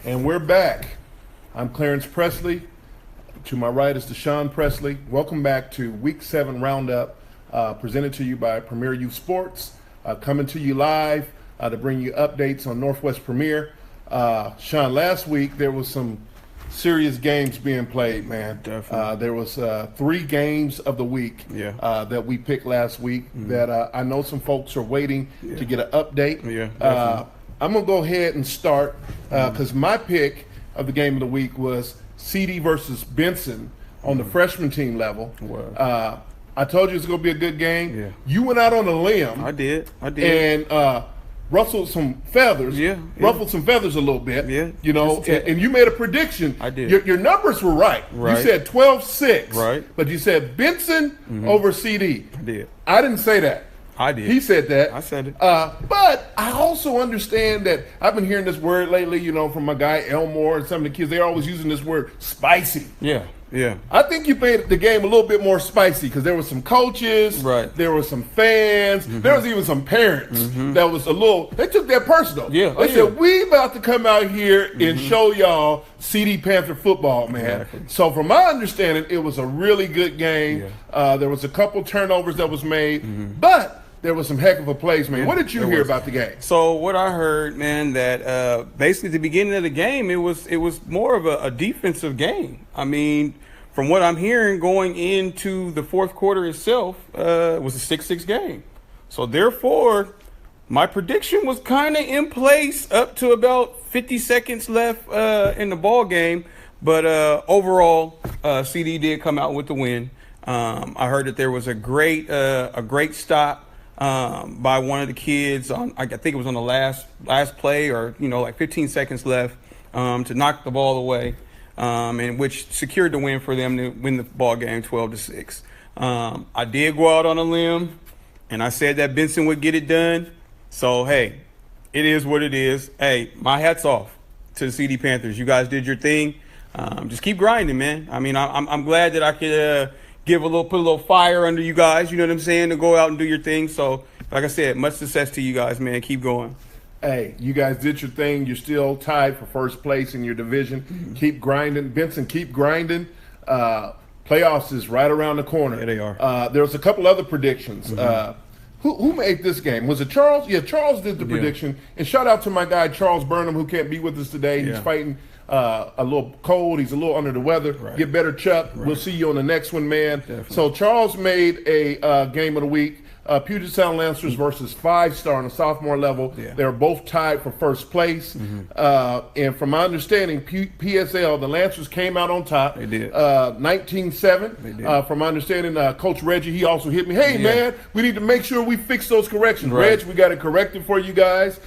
And we're back. I'm Clarence Presley. To my right is Deshaun Presley. Welcome back to Week 7 Roundup, presented to you by Premier Youth Sports. Coming to you live to bring you updates on Northwest Premier. Sean, last week there was some serious games being played, man. Definitely. There was 3 games of the week that we picked last week that I know some folks are waiting to get an update. Yeah, I'm going to go ahead and start because my pick of the game of the week was CD versus Benson on the freshman team level. Wow. I told you it's going to be a good game. Yeah. You went out on a limb. I did. And ruffled some feathers. Ruffled some feathers a little bit. Yeah. You know, and you made a prediction. I did. Your numbers were right. You said 12-6. Right. But you said Benson over CD. I did. I didn't say that. I did. He said that. I said it. But I also understand that I've been hearing this word lately, you know, from my guy Elmore and some of the kids. They're always using this word spicy. Yeah. I think you made the game a little bit more spicy because there were some coaches, there were some fans, there was even some parents that was they took that personal. They said, we about to come out here and show y'all CD Panther football, man. Exactly. So from my understanding, it was a really good game. There was a couple turnovers that was made, but there was some heck of a plays, man. What did you hear about the game? So what I heard, man, that basically at the beginning of the game, it was more of a defensive game. I mean, from what I'm hearing, going into the fourth quarter itself, it was a 6-6 game. So therefore, my prediction was kind of in place up to about 50 seconds left in the ball game. But overall, CD did come out with the win. I heard that there was a great stop by one of the kids on, I think it was on the last play, or like 15 seconds left to knock the ball away, and which secured the win for them to win the ball game 12-6. I did go out on a limb, and I said that Benson would get it done. So hey, it is what it is. Hey, my hat's off to the CD Panthers. You guys did your thing. Just keep grinding, man. I mean, I'm glad that I could put a little fire under you guys, you know what I'm saying, to go out and do your thing. So, like I said, much success to you guys, man. Keep going. Hey, you guys did your thing. You're still tied for first place in your division. Keep grinding. Benson, keep grinding. Playoffs is right around the corner. Yeah, they are. There was a couple other predictions. Who made this game? Was it Charles? Yeah, Charles did the prediction. And shout out to my guy, Charles Burnham, who can't be with us today. He's fighting a little cold. He's a little under the weather. Get better, Chuck. We'll see you on the next one, man. Definitely. So Charles made a game of the week. Puget Sound Lancers versus 5-star on the sophomore level. They were both tied for first place. And from my understanding, PSL, the Lancers came out on top. They did. 19-7. They did. From my understanding, Coach Reggie, he also hit me. Hey, man, we need to make sure we fix those corrections. Reg, we got it corrected for you guys.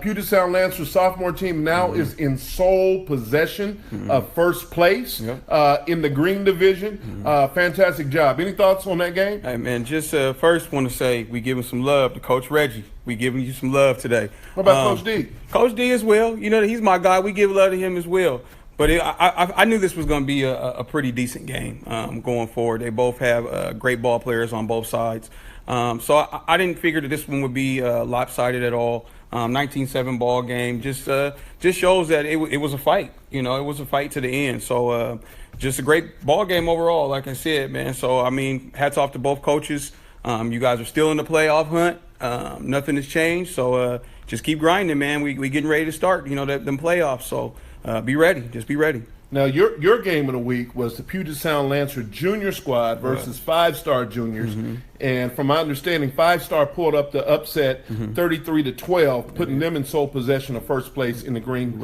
Puget Sound Lancers sophomore team now is in sole possession of first place in the Green Division. Fantastic job. Any thoughts on that game? Hey, man, just first want to say we giving some love to Coach Reggie. We giving you some love today. What about Coach D? Coach D as well. You know, he's my guy. We give love to him as well. But I knew this was going to be a pretty decent game going forward. They both have great ball players on both sides. So I didn't figure that this one would be lopsided at all. 19-7 ball game just shows that it was a fight. You know, it was a fight to the end. So just a great ball game overall, like I said, man. So, I mean, hats off to both coaches. You guys are still in the playoff hunt. Nothing has changed. So just keep grinding, man. We getting ready to start, them playoffs. So be ready. Just be ready. Now, your game of the week was the Puget Sound Lancer junior squad versus 5-star juniors. And from my understanding, 5-star pulled up the upset 33-12, putting them in sole possession of first place in the Green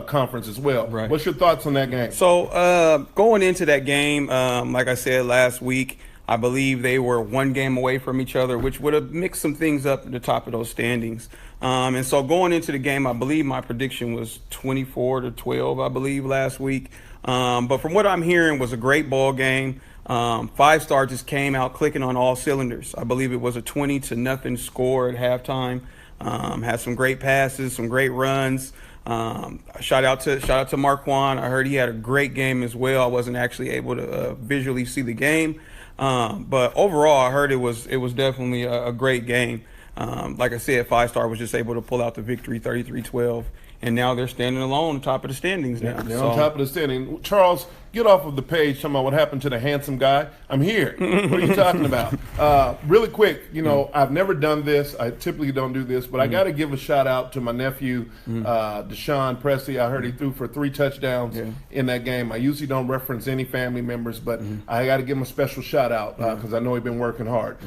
Conference as well. What's your thoughts on that game? So going into that game, like I said last week, I believe they were one game away from each other, which would have mixed some things up at the top of those standings. And so going into the game, I believe my prediction was 24-12, I believe, last week. But from what I'm hearing, was a great ball game. 5-star just came out clicking on all cylinders. I believe it was a 20-0 score at halftime. Had some great passes, some great runs. Shout out to Marquand. I heard he had a great game as well. I wasn't actually able to visually see the game. But overall, I heard it was definitely a great game. Like I said, 5-star was just able to pull out the victory 33-12 and now they're standing alone on top of the standings now. They're on top of the standing. Charles, get off of the page talking about what happened to the handsome guy. I'm here. What are you talking about? Really quick, I've never done this. I typically don't do this, but I got to give a shout out to my nephew, Deshaun Presley. I heard he threw for 3 touchdowns in that game. I usually don't reference any family members, but I got to give him a special shout out because I know he's been working hard.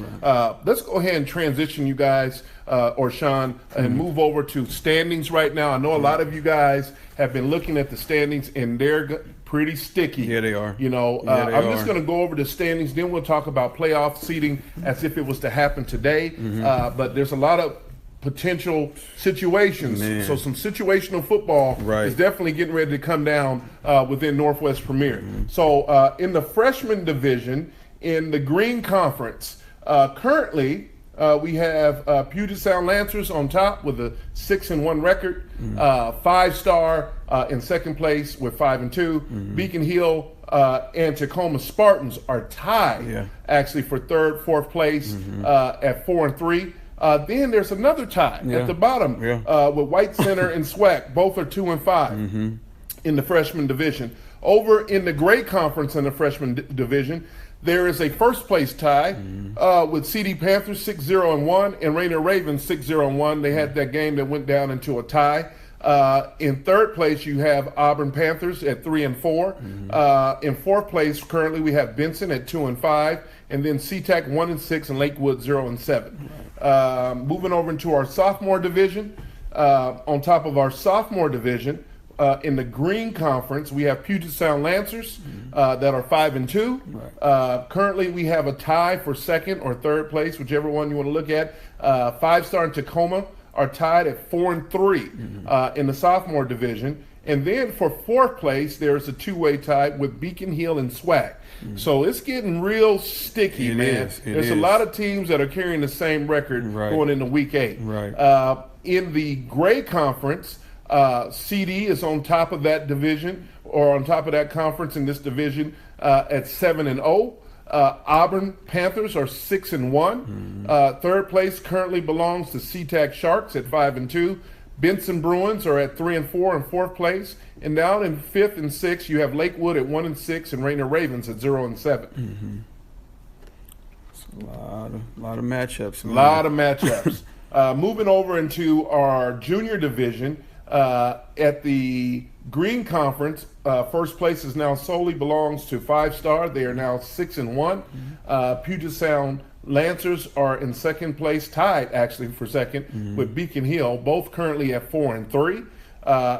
Let's go ahead and transition, you guys, or Sean, and move over to standings right now. I know a lot of you guys have been looking at the standings, and they're pretty sticky. Yeah, they are. I'm just going to go over the standings, then we'll talk about playoff seeding as if it was to happen today. But there's a lot of potential situations. Man. So some situational football is definitely getting ready to come down within Northwest Premier. So in the freshman division, in the Green Conference, currently we have Puget Sound Lancers on top with a 6-1 record. 5-star in second place with 5-2. Beacon Hill and Tacoma Spartans are tied actually for third, fourth place at 4-3. Then there's another tie at the bottom with White Center and SWAC. Both are 2-5 in the freshman division. Over in the Gray Conference in the freshman division, there is a first place tie with CD Panthers 6-0-1 and Rainier Ravens 6-0-1. They had that game that went down into a tie. In third place, you have Auburn Panthers at 3-4. In fourth place, currently we have Benson at 2-5, and then SeaTac 1-6 and Lakewood 0-7. Moving over into our sophomore division, on top of our sophomore division, in the Green Conference, we have Puget Sound Lancers that are 5-2. Currently, we have a tie for second or third place, whichever one you want to look at. 5-star and Tacoma are tied at 4-3 in the sophomore division. And then for fourth place, there's a 2-way tie with Beacon Hill and SWAC. So it's getting real sticky, man. There's a lot of teams that are carrying the same record going into week 8. In the Gray Conference, CD is on top of that division, or on top of that conference in this division at 7-0. Auburn Panthers are 6-1. Third place currently belongs to SeaTac Sharks at 5-2. Benson Bruins are at 3-4 in fourth place. And down in fifth and sixth, you have Lakewood at 1-6 and Rainier Ravens at 0-7. A lot of matchups. A lot of matchups. Moving over into our junior division, at the Green Conference, first place is now solely belongs to 5-star. They are now 6-1. Puget Sound Lancers are in second place, tied actually for second with Beacon Hill, both currently at 4-3.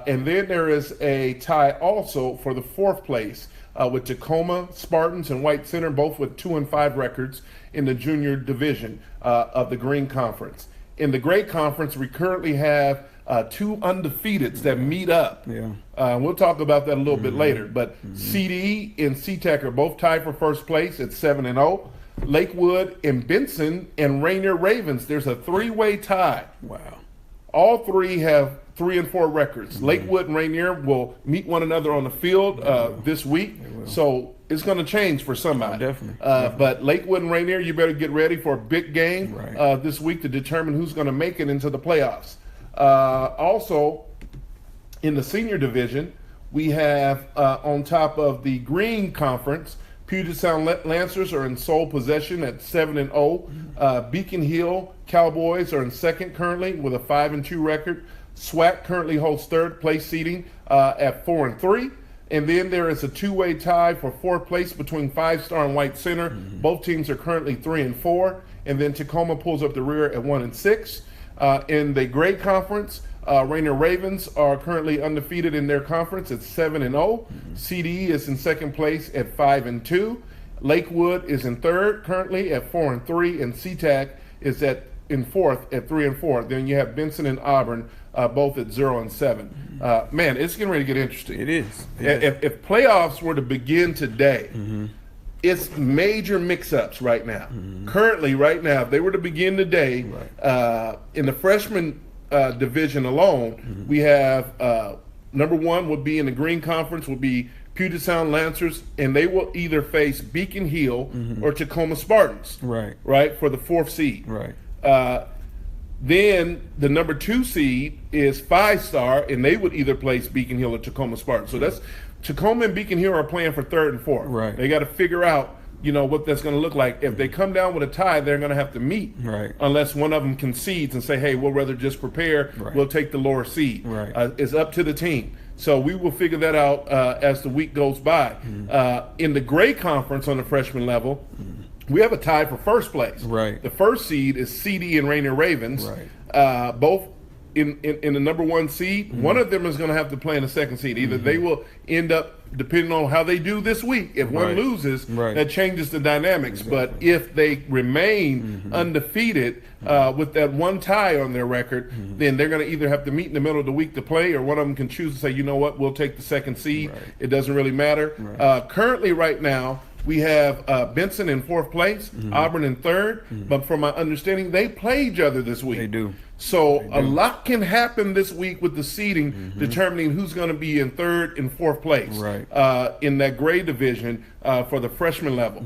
And then there is a tie also for the fourth place with Tacoma Spartans and White Center, both with 2-5 records in the junior division of the Green Conference. In the Gray Conference, we currently have 2 undefeateds that meet up. We'll talk about that a little bit later. But CD and SeaTac are both tied for first place at 7-0. Lakewood and Benson and Rainier Ravens, there's a 3-way tie. Wow. All 3 have 3-4 records. Lakewood and Rainier will meet one another on the field this week. So it's going to change for somebody. Definitely. But Lakewood and Rainier, you better get ready for a big game this week to determine who's going to make it into the playoffs. Also, in the senior division, we have on top of the Green Conference, Puget Sound Lancers are in sole possession at 7-0. Beacon Hill Cowboys are in second currently with a 5-2 record. SWAC currently holds third place seating at 4-3. And then there is a 2-way tie for fourth place between 5-star and White Center. Both teams are currently 3-4. And then Tacoma pulls up the rear at 1-6. In the Gray Conference, Rainier Ravens are currently undefeated in their conference at 7-0. CD is in second place at 5-2. Lakewood is in third currently at 4-3, and SeaTac is in fourth at 3-4. Then you have Benson and Auburn both at 0-7. Man, it's getting ready to get interesting. It is. If playoffs were to begin today, it's major mix-ups right now. Currently, right now, if they were to begin today, in the freshman division alone, we have number one would be in the Green Conference would be Puget Sound Lancers, and they will either face Beacon Hill or Tacoma Spartans, right, for the fourth seed. Then the number 2 seed is 5-star, and they would either place Beacon Hill or Tacoma Spartan. So that's Tacoma and Beacon Hill are playing for 3rd and 4th. Right. They got to figure out, what that's going to look like. If they come down with a tie, they're going to have to meet. Right. Unless one of them concedes and say, hey, we'll rather just prepare. Right. We'll take the lower seed. Right. It's up to the team. So we will figure that out as the week goes by. In the Gray Conference on the freshman level, we have a tie for first place. Right. The first seed is CD and Rainier Ravens. Right. Both in the number 1 seed. One of them is going to have to play in the 2nd seed. Either they will end up, depending on how they do this week, if one Right. loses, Right. that changes the dynamics. But if they remain undefeated with that one tie on their record, then they're going to either have to meet in the middle of the week to play, or one of them can choose to say, you know what, we'll take the 2nd seed. Right. It doesn't really matter. Right. Currently, right now, we have Benson in 4th place, Auburn in 3rd. But from my understanding, they play each other this week. They do. So a lot can happen this week with the seeding, determining who's going to be in 3rd and 4th place Right. in that grade division for the freshman level.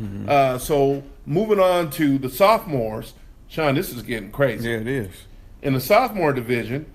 So moving on to the sophomores, Sean, this is getting crazy. Yeah, it is. In the sophomore division,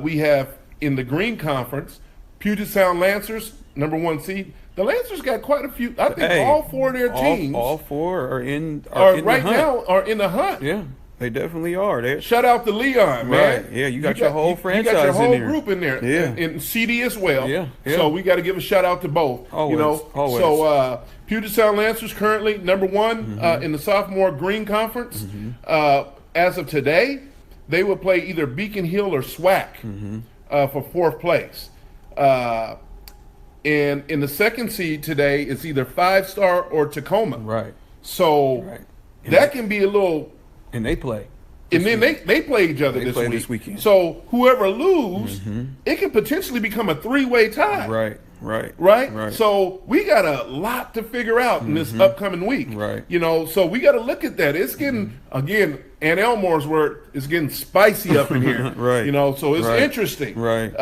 we have in the Green Conference, Puget Sound Lancers, number 1 seed. The Lancers got quite a few. I think all 4 of their teams all 4 are in right the hunt. now are in the hunt. Yeah, they definitely are. They Shout out to Leon, man. Right. Yeah, you got your whole You got franchise your whole in there. group in there. Yeah. And CD as well. Yeah, yeah. So we got to give a shout out to both. Always, always. So Puget Sound Lancers currently number 1 in the sophomore Green Conference. As of today, they will play either Beacon Hill or SWAC for 4th place. And in the 2nd seed today, it's either 5-star or Tacoma. Right. So Right. that can be a little. And they play. And then they play each other They this play week. this weekend. So whoever lose, it can potentially become a 3-way tie. Right. Right. Right? Right. So we got a lot to figure out in this upcoming week. Right. So we got to look at that. It's getting, again, Ann Elmore's word is getting spicy up in here. Right. So it's Right. interesting. Right.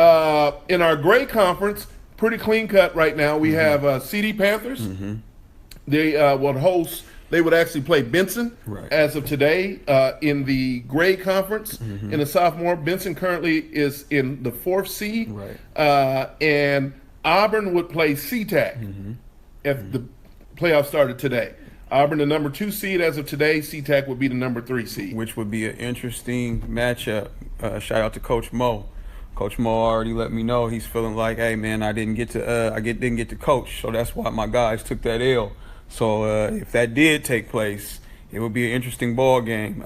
In our Gray Conference, pretty clean cut right now. We have CD Panthers. They would host. They would actually play Benson Right. as of today in the Gray Conference. In the sophomore, Benson currently is in the 4th seed. Right. And Auburn would play SeaTac if the playoffs started today. Auburn, the number 2 seed as of today. SeaTac would be the number 3 seed. Which would be an interesting matchup. Shout out to Coach Mo. Coach Mo already let me know he's feeling like, hey man, I didn't get to coach, so that's why my guys took that L. So if that did take place, it would be an interesting ball game.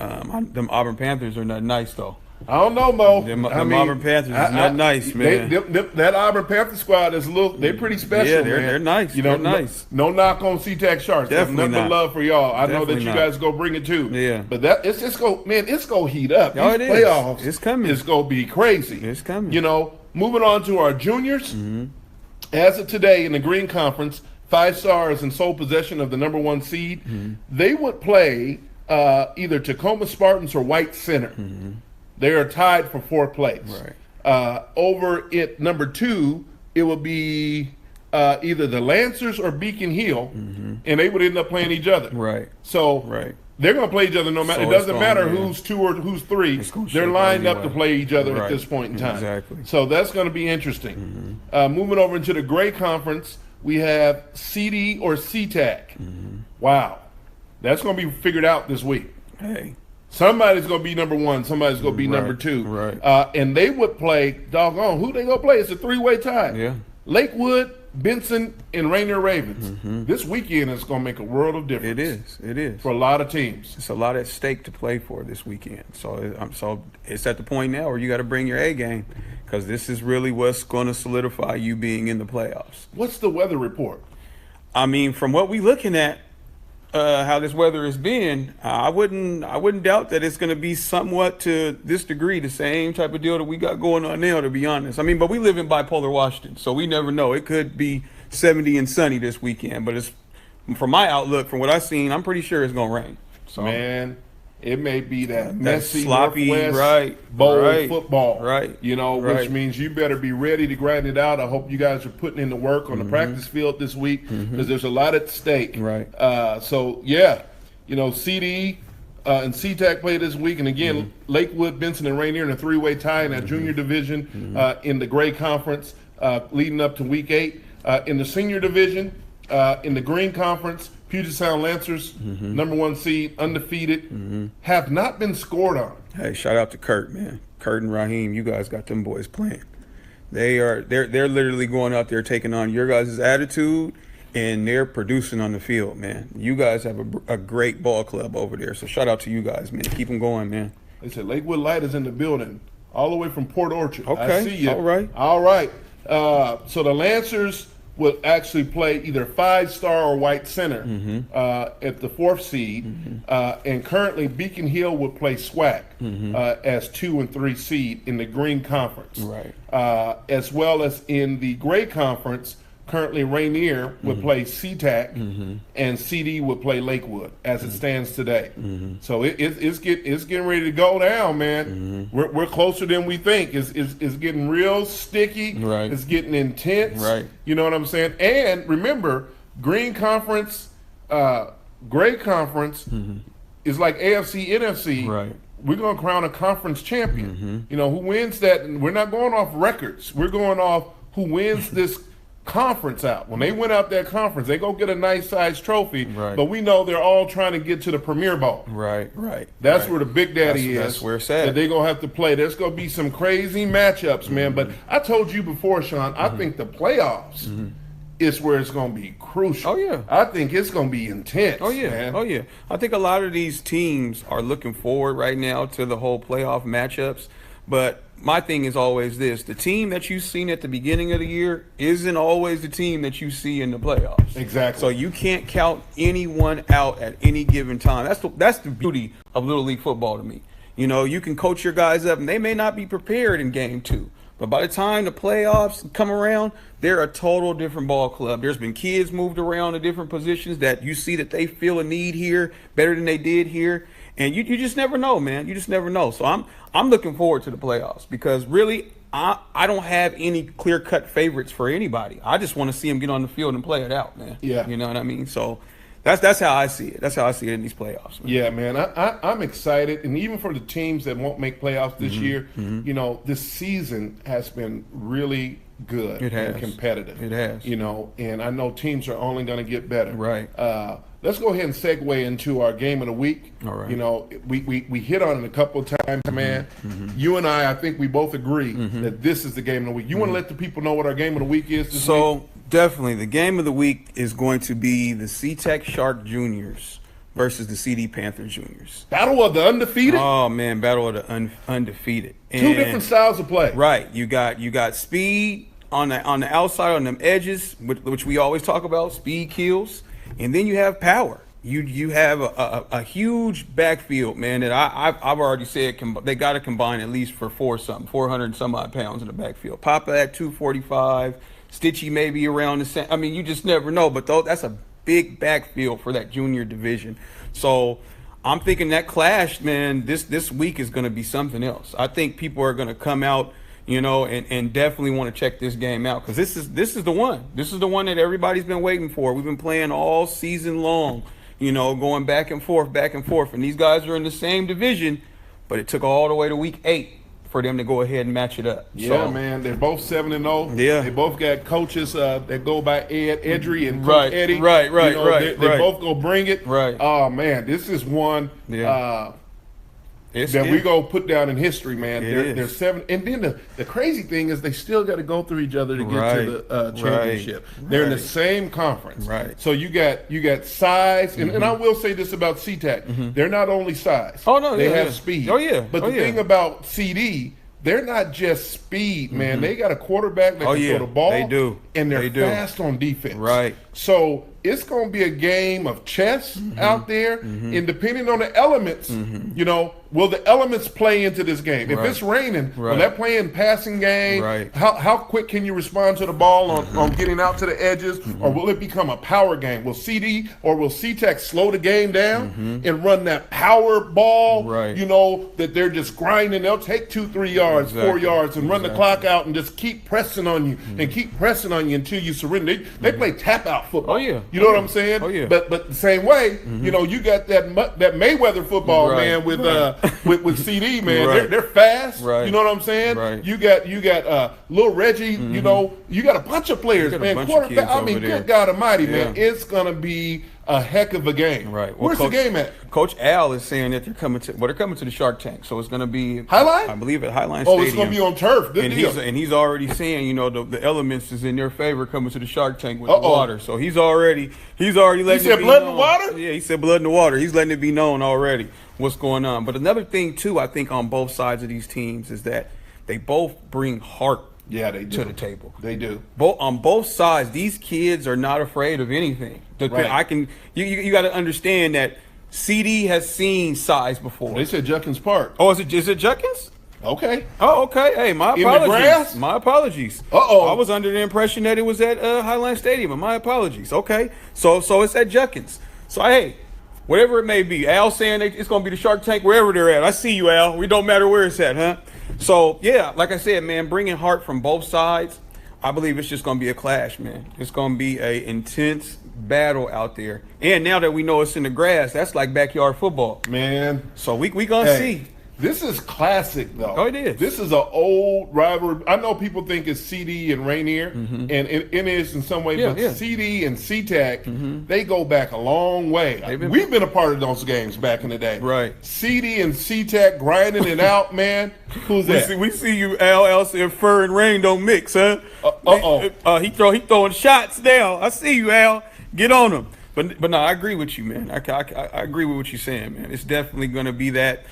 Them Auburn Panthers are not nice though. I don't know, Mo. Them Auburn Panthers is not nice, man. That Auburn Panther squad is they're pretty special. Yeah, man. they're nice. They're nice. No knock on SeaTac Sharks. Definitely Nothing but not. love for y'all. I know that Definitely you not. guys go bring it too. Yeah. But it's gonna heat up. Oh, These it is. playoffs, It's coming. It's gonna be crazy. It's coming. Moving on to our juniors. As of today in the Green Conference, 5-star is in sole possession of the number 1 seed. They would play either Tacoma Spartans or White Center. They are tied for 4th place. Right. Over at number 2, it would be either the Lancers or Beacon Hill, and they would end up playing each other. Right. So Right. they're going to play each other no matter. So It doesn't it's matter gonna be- who's 2 or who's 3. It's gonna They're shape lined up anyway. to play each other at Right. this point in time. Exactly. So that's going to be interesting. Moving over into the Gray Conference, we have CD or SeaTac. Wow. That's going to be figured out this week. Hey. Somebody's going to be number 1. Somebody's going to be number 2. Right. And they would play, doggone, who they going to play? It's a 3-way tie. Yeah. Lakewood, Benson, and Rainier Ravens. This weekend is going to make a world of difference. It is. It is. For a lot of teams. It's a lot at stake to play for this weekend. So it's at the point now where you got to bring your A game, because this is really what's going to solidify you being in the playoffs. What's the weather report? I mean, from what we looking at, how this weather has been, I wouldn't doubt that it's going to be somewhat to this degree the same type of deal that we got going on now, to be honest. I mean, but we live in bipolar Washington, so we never know. It could be 70 and sunny this weekend, but it's, from my outlook, from what I've seen, I'm pretty sure it's going to rain. So Man, it may be that messy sloppy, Northwest right, bowl right, football, right, which right. means you better be ready to grind it out. I hope you guys are putting in the work on the practice field this week, because there's a lot at stake. Right. So yeah, CD, and SeaTac play this week. And again, Lakewood, Benson, and Rainier in a three-way tie in that junior division in the Gray Conference leading up to week 8. In the senior division, in the Green Conference, Puget Sound Lancers, number 1 seed, undefeated, have not been scored on. Hey, shout out to Kurt, man. Kurt and Raheem, you guys got them boys playing. They're literally going out there taking on your guys' attitude, and they're producing on the field, man. You guys have a great ball club over there, so shout out to you guys, man. Keep them going, man. They said Lakewood Light is in the building, all the way from Port Orchard. Okay, I see you. all right. All right. So the Lancers will actually play either 5-star or white center at the 4th seed. And currently Beacon Hill will play SWAC as 2 and 3 seed in the Green Conference. Right. As well as in the Gray Conference, currently Rainier would play SeaTac and CD would play Lakewood as it stands today. So it's getting ready to go down, man. We're closer than we think. It's getting real sticky. Right. It's getting intense. Right. You know what I'm saying? And remember, Green Conference, Gray Conference is like AFC, NFC. Right. We're going to crown a conference champion. You know, who wins that? We're not going off records. We're going off who wins this conference out. When they win out that conference, they go get a nice sized trophy. Right. But we know they're all trying to get to the Premier Bowl. Right. That's where the Big Daddy is. That's where it's at. That they're going to have to play. There's going to be some crazy matchups, man. But I told you before, Sean, I think the playoffs is where it's going to be crucial. Oh, yeah. I think it's going to be intense. Oh, yeah. Man. Oh, yeah. I think a lot of these teams are looking forward right now to the whole playoff matchups. But my thing is always this: the team that you've seen at the beginning of the year isn't always the team that you see in the playoffs. Exactly. So you can't count anyone out at any given time. That's the beauty of Little League football to me. You know, you can coach your guys up, and they may not be prepared in game 2. But by the time the playoffs come around, they're a total different ball club. There's been kids moved around to different positions that you see that they feel a need here better than they did here. And you just never know, man. You just never know. So I'm looking forward to the playoffs because really I don't have any clear-cut favorites for anybody. I just want to see them get on the field and play it out, man. Yeah. You know what I mean? So that's how I see it. That's how I see it in these playoffs, man. Yeah, man. I'm excited. And even for the teams that won't make playoffs this year, you know, this season has been really good and competitive. It has. You know, and I know teams are only going to get better. Right. Let's go ahead and segue into our game of the week. All right. You know, we hit on it a couple of times, man. You and I think we both agree that this is the game of the week. You want to let the people know what our game of the week is this week? Definitely, the game of the week is going to be the SeaTac Shark Juniors versus the CD Panther Juniors. Battle of the undefeated? Oh, man, battle of the undefeated. Two different styles of play. Right. You got speed on the outside, on them edges, which we always talk about, speed kills. And then you have power. You have a huge backfield, man, that I've already said they got to combine at least for 400 and some odd pounds in the backfield. Papa at 245, Stitchy maybe around the same. I mean, you just never know. But that's a big backfield for that junior division. So I'm thinking that clash, man, this week is going to be something else. I think people are going to come out, you know, and definitely want to check this game out because this is the one. This is the one that everybody's been waiting for. We've been playing all season long, you know, going back and forth. And these guys are in the same division, but it took all the way to week 8 for them to go ahead and match it up. Yeah, man. They're both 7-0. Yeah. They both got coaches that go by Ed Edry and Coach Eddie. Right. You know, they both go bring it. Right. Oh, man. This is one that we go put down in history, man. They're 7. And then the crazy thing is they still got to go through each other to get to the championship. They're in the same conference. Right. So you got size. And I will say this about SeaTac. They're not only size. Oh, no. They have speed. Oh, yeah. But the thing about CD, they're not just speed, man. They got a quarterback that can throw the ball. They do. And they're fast on defense. Right. So it's going to be a game of chess out there. And depending on the elements, you know, will the elements play into this game? If it's raining, will that play in passing game? Right. How quick can you respond to the ball on getting out to the edges? Or will it become a power game? Will CD or will SeaTac slow the game down and run that power ball? Right. You know, that they're just grinding. They'll take 2-3 yards, 4 yards, and run the clock out and just keep pressing on you and keep pressing on you until you surrender. They play tap out football. Oh, yeah. You know what I'm saying? Oh, yeah. But the same way, you know, you got that Mayweather football Right. man with CD man. Right. They're fast. Right. You know what I'm saying? Right. You got Lil Reggie. You know, you got a bunch of players, You got a man. bunch of Quarterback. kids I mean, over there. good God Almighty, man. Yeah. It's gonna be a heck of a game. Right. Well, Where's the game at? Coach Al is saying that they're coming to the Shark Tank, so it's going to be Highline? I believe at Highline Oh, Stadium. it's gonna be on turf. Good and deal. he's already saying, you know, the elements is in their favor coming to the Shark Tank with the Uh-oh. water. So he's already letting it said be blood in the known. water? Yeah, he said blood in the water. He's letting it be known already what's going on. But another thing too, I think on both sides of these teams is that they both bring heart Yeah, they do. to the table. They do. On both sides, these kids are not afraid of anything. Right. You got to understand that CD has seen size before. They said Junkins Park. Oh, is it Junkins? Okay. Oh, okay. Hey, my In the apologies. grass? My apologies. Uh-oh. I was under the impression that it was at Highline Stadium. My apologies. Okay. So it's at Junkins. So hey, whatever it may be, Al saying it's going to be the Shark Tank wherever they're at. I see you, Al. We don't matter where it's at, huh? So yeah, like I said, man, bringing heart from both sides. I believe it's just going to be a clash, man. It's going to be a intense battle out there. And now that we know it's in the grass, that's like backyard football. Man. So we gonna Hey, see. this is classic, though. Oh, it is. This is an old rivalry. I know people think it's CD and Rainier, and it is in some way, Yeah, but yeah. CD and SeaTac, they go back a long way. been- We've been a part of those games back in the day. Right. CD and SeaTac grinding it out, man. Who's that? We see you, Al said fur and rain don't mix, huh? Uh-oh. He throwing shots now. I see you, Al. Get on him. But no, I agree with you, man. I agree with what you're saying, man. It's definitely going to be that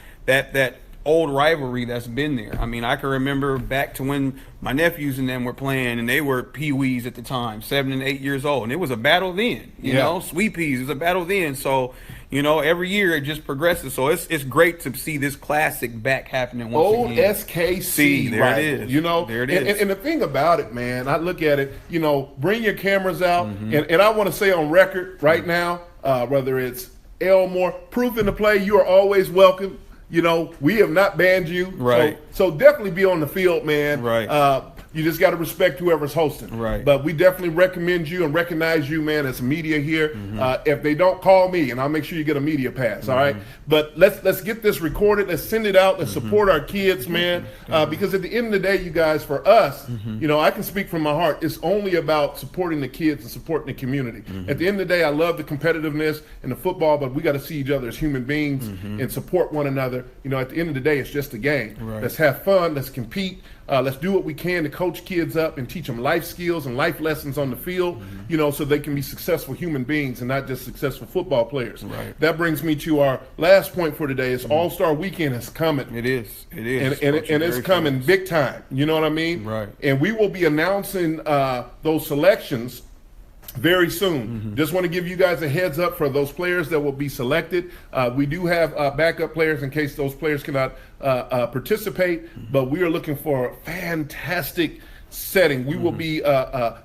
old rivalry that's been there. I mean, I can remember back to when my nephews and them were playing, and they were pee-wees at the time, 7 and 8 years old, and it was a battle then. You Yeah. know, sweet peas, it was a battle then. So, you know, every year it just progresses. So it's great to see this classic back happening once Old again. SKC, there rival, it is. You know, There it and, is. And the thing about it, man, I look at it. You know, bring your cameras out, Mm-hmm. and I want to say on record right now, whether it's Elmore, proof in the play, you are always welcome. You know, we have not banned you, Right. So definitely be on the field, man. Right. You just got to respect whoever's hosting. Right. But we definitely recommend you and recognize you, man, as media here. If they don't call me, and I'll make sure you get a media pass. All right. But let's get this recorded. Let's send it out. Let's support our kids, man. Because at the end of the day, you guys, for us, you know, I can speak from my heart. It's only about supporting the kids and supporting the community. At the end of the day, I love the competitiveness and the football, but we got to see each other as human beings and support one another. You know, at the end of the day, it's just a game. Right. Let's have fun. Let's compete. Let's do what we can to coach kids up and teach them life skills and life lessons on the field, you know, so they can be successful human beings and not just successful football players. Right. That brings me to our last point for today. Is All-Star Weekend is coming. It is. And it's coming big time. You know what I mean? Right. And we will be announcing those selections very soon. Just want to give you guys a heads up for those players that will be selected. We do have backup players in case those players cannot participate, but we are looking for a fantastic setting. We will be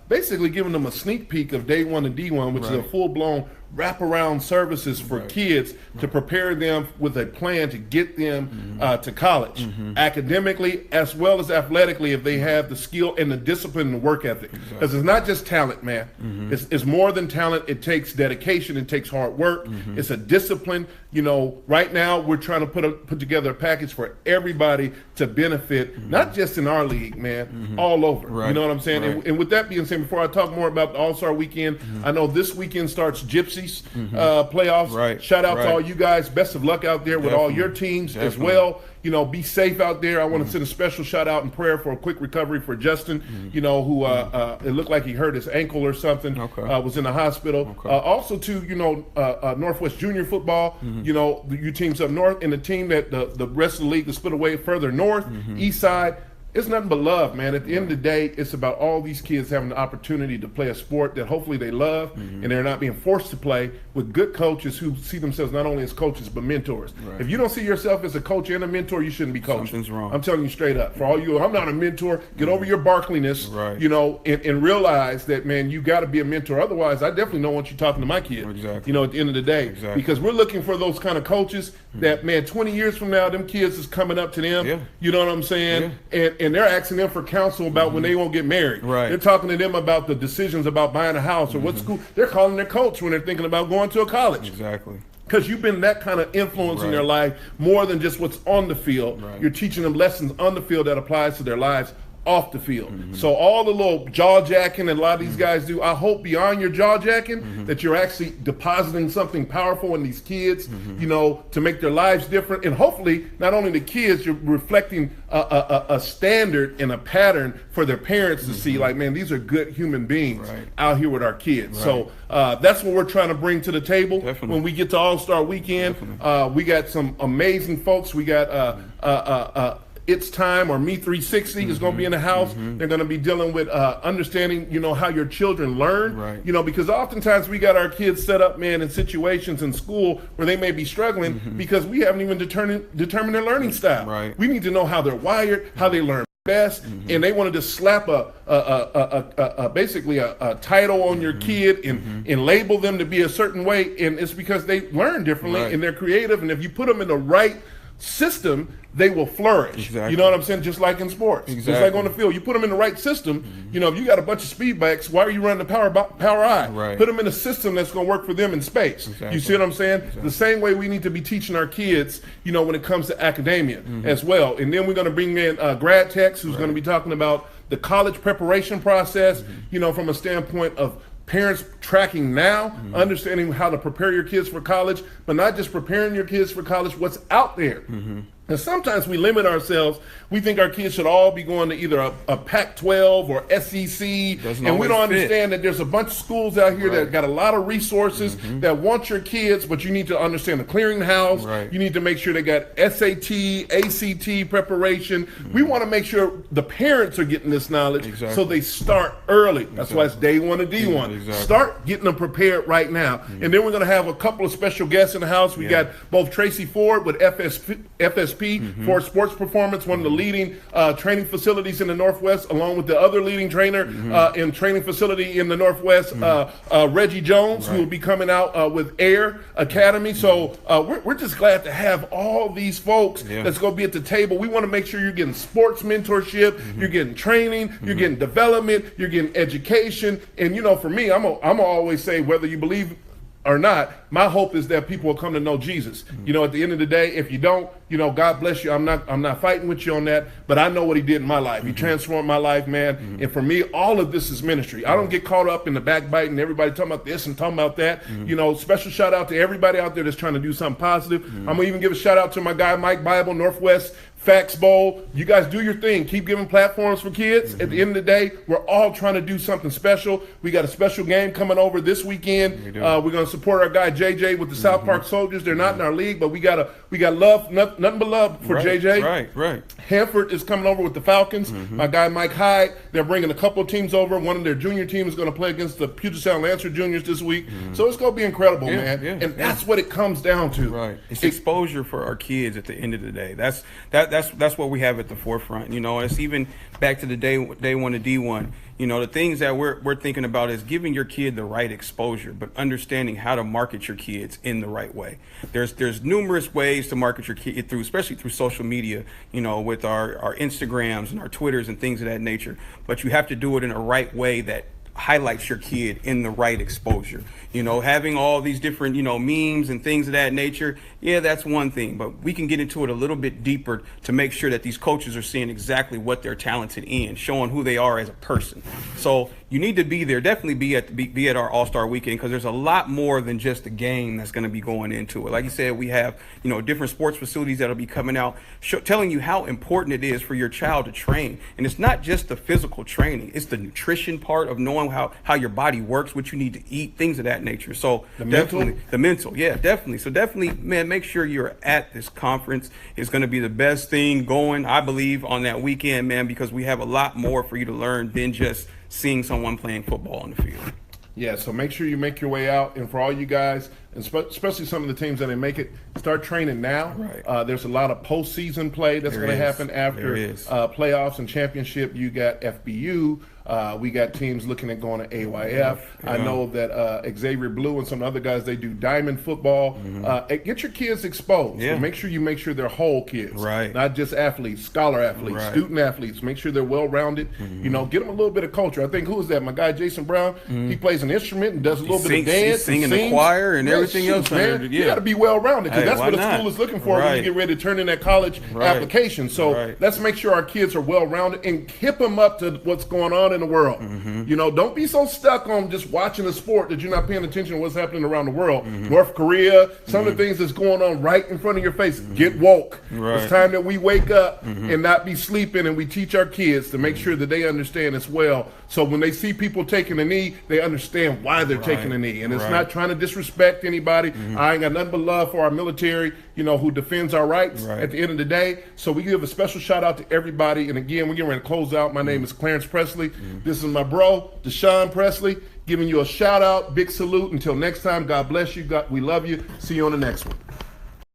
basically giving them a sneak peek of day one and D1, which is a Right. full-blown wraparound services for kids to prepare them with a plan to get them to college, academically as well as athletically, if they have the skill and the discipline and the work ethic. Because it's not just talent, man. It's more than talent. It takes dedication. It takes hard work. It's a discipline. You know, right now we're trying to put together a package for everybody to benefit, not just in our league, man, all over. You Right. know what I'm saying? Right. And with that being said, before I talk more about the All-Star Weekend, I know this weekend starts Gypsies playoffs. Right. Shout out to Right. all you guys. Best of luck out there with all Definitely. your teams as Definitely. well. You know, be safe out there. I want to send a special shout out and prayer for a quick recovery for Justin, you know, who it looked like he hurt his ankle or something, Okay. was in the hospital. Okay. Also, to, you know, Northwest Junior Football, you know, you teams up north, and the team that the rest of the league is split away further north, east side. It's nothing but love, man. At the end of the day, it's about all these kids having the opportunity to play a sport that hopefully they love, and they're not being forced to play with good coaches who see themselves not only as coaches but mentors. Right. If you don't see yourself as a coach and a mentor, you shouldn't be coaching. Something's wrong. I'm telling you straight up. For all you, I'm not a mentor. Get over your Barclayness, Right. you know, and realize that, man, you got to be a mentor. Otherwise, I definitely don't want you talking to my kid. Exactly. You know, at the end of the day, Exactly. because we're looking for those kind of coaches that, man, 20 years from now, them kids is coming up to them. Yeah. You know what I'm saying? and they're asking them for counsel about when they won't get married. Right. They're talking to them about the decisions about buying a house or what school. They're calling their coach when they're thinking about going to a college. Exactly. Because you've been that kind of influence in Right. their life more than just what's on the field. Right. You're teaching them lessons on the field that applies to their lives off the field. So all the little jaw jacking that a lot of these guys do, I hope beyond your jaw jacking that you're actually depositing something powerful in these kids, you know, to make their lives different. And hopefully not only the kids, you're reflecting a standard and a pattern for their parents to see, like, man, these are good human beings Right. out here with our kids. Right. So that's what we're trying to bring to the table. Definitely. When we get to All-Star Weekend. We got some amazing folks. We got It's Time, or Me 360 is going to be in the house. They're going to be dealing with understanding, you know, how your children learn. Right. You know, because oftentimes we got our kids set up, man, in situations in school where they may be struggling because we haven't even determined their learning style. Right. We need to know how they're wired, how they learn best, and they want to just slap basically a title on your kid and label them to be a certain way, and it's because they learn differently Right. and they're creative, and if you put them in the right system, they will flourish. Exactly. You know what I'm saying? Just like in sports, just like Exactly. on the field, you put them in the right system. You know, if you got a bunch of speed bikes, why are you running the power I? Right. Put them in a system that's going to work for them in space. Exactly. You see what I'm saying? The same way we need to be teaching our kids, you know, when it comes to academia as well. And then we're going to bring in Grad Tex, who's going to be talking about the college preparation process, you know, from a standpoint of parents tracking now, understanding how to prepare your kids for college, but not just preparing your kids for college, what's out there. And sometimes we limit ourselves. We think our kids should all be going to either a Pac-12 or SEC, Doesn't and we always don't fit. understand that there's a bunch of schools out here that Right. got a lot of resources that want your kids, but you need to understand the clearinghouse. Right. You need to make sure they got SAT, ACT preparation. We want to make sure the parents are getting this knowledge so Exactly. they start early. That's why it's day one of D1. Exactly. Start getting them prepared right now. And then we're going to have a couple of special guests in the house. We got both Tracy Ford with FSP for Sports Performance, one of the leading training facilities in the Northwest, along with the other leading trainer in training facility in the Northwest, Reggie Jones, who will be coming out with Air Academy. So we're just glad to have all these folks that's going to be at the table. We want to make sure you're getting sports mentorship, you're getting training, you're getting development, you're getting education. And, you know, for me, I'm gonna always say, whether you believe or not, my hope is that people will come to know Jesus. You know, at the end of the day, if you don't, you know, God bless you. I'm not fighting with you on that, but I know what he did in my life. He transformed my life, man. And for me, all of this is ministry. I don't get caught up in the backbiting, everybody talking about this and talking about that. You know, special shout out to everybody out there that's trying to do something positive. I'm gonna even give a shout out to my guy Mike Bible, Northwest Facts Bowl. You guys do your thing. Keep giving platforms for kids. At the end of the day, we're all trying to do something special. We got a special game coming over this weekend. We're going to support our guy JJ with the South Park Soldiers. They're not in our league, but we got love, nothing but love for JJ. Right. Hanford is coming over with the Falcons. My guy Mike Hyde. They're bringing a couple of teams over. One of their junior teams is going to play against the Puget Sound Lancer Juniors this week. So it's going to be incredible, man. And that's what it comes down to. Right. It's exposure for our kids at the end of the day. That's what we have at the forefront. You know, it's even back to the day one to D1. You know, the things that we're thinking about is giving your kid the right exposure, but understanding how to market your kids in the right way. There's numerous ways to market your kid through, especially through social media, you know, with our Instagrams and our Twitters and things of that nature. But you have to do it in a right way that highlights your kid in the right exposure. You know, having all these different, you know, memes and things of that nature, yeah, that's one thing, but we can get into it a little bit deeper to make sure that these coaches are seeing exactly what they're talented in, showing who they are as a person. So you need to be there, definitely be at our All-Star Weekend, because there's a lot more than just the game that's going to be going into it. Like you said, we have, you know, different sports facilities that'll be coming out, telling you how important it is for your child to train. And it's not just the physical training, it's the nutrition part of knowing how your body works, what you need to eat, things of that nature. So the mental, yeah, definitely. So definitely, man, make sure you're at this conference. It's going to be the best thing going, I believe, on that weekend, man, because we have a lot more for you to learn than just seeing someone playing football on the field. Yeah, so make sure you make your way out. And for all you guys, and especially some of the teams that didn't make it, start training now. Right. There's a lot of postseason play that's going to happen after playoffs and championship. You got FBU, We got teams looking at going to AYF. I know that Xavier Blue and some other guys, they do diamond football. Get your kids exposed. Yeah. So make sure they're whole kids, Right. not just athletes, scholar athletes, Right. student athletes. Make sure they're well-rounded. You know, get them a little bit of culture. I think, who is that? My guy Jason Brown. He plays an instrument and does a little bit of dance. He's singing and the sings. choir and everything else under Man, it, you yeah. got to be well-rounded, because Hey, that's why what a not? school is looking for when Right. you get ready to turn in that college Right. application. So Right. let's make sure our kids are well-rounded and hip them up to what's going on in the world. You know, don't be so stuck on just watching a sport that you're not paying attention to what's happening around the world. North Korea, some of the things that's going on right in front of your face. Get woke. Right. It's time that we wake up and not be sleeping, and we teach our kids to make sure that they understand as well. So when they see people taking a knee, they understand why they're taking a knee. And it's Right. not trying to disrespect anybody. I ain't got nothing but love for our military, you know, who defends our rights Right. at the end of the day. So we give a special shout out to everybody. And again, we're getting ready to close out. My name is Clarence Presley. This is my bro, Deshaun Presley, giving you a shout out, big salute. Until next time, God bless you. We love you. See you on the next one.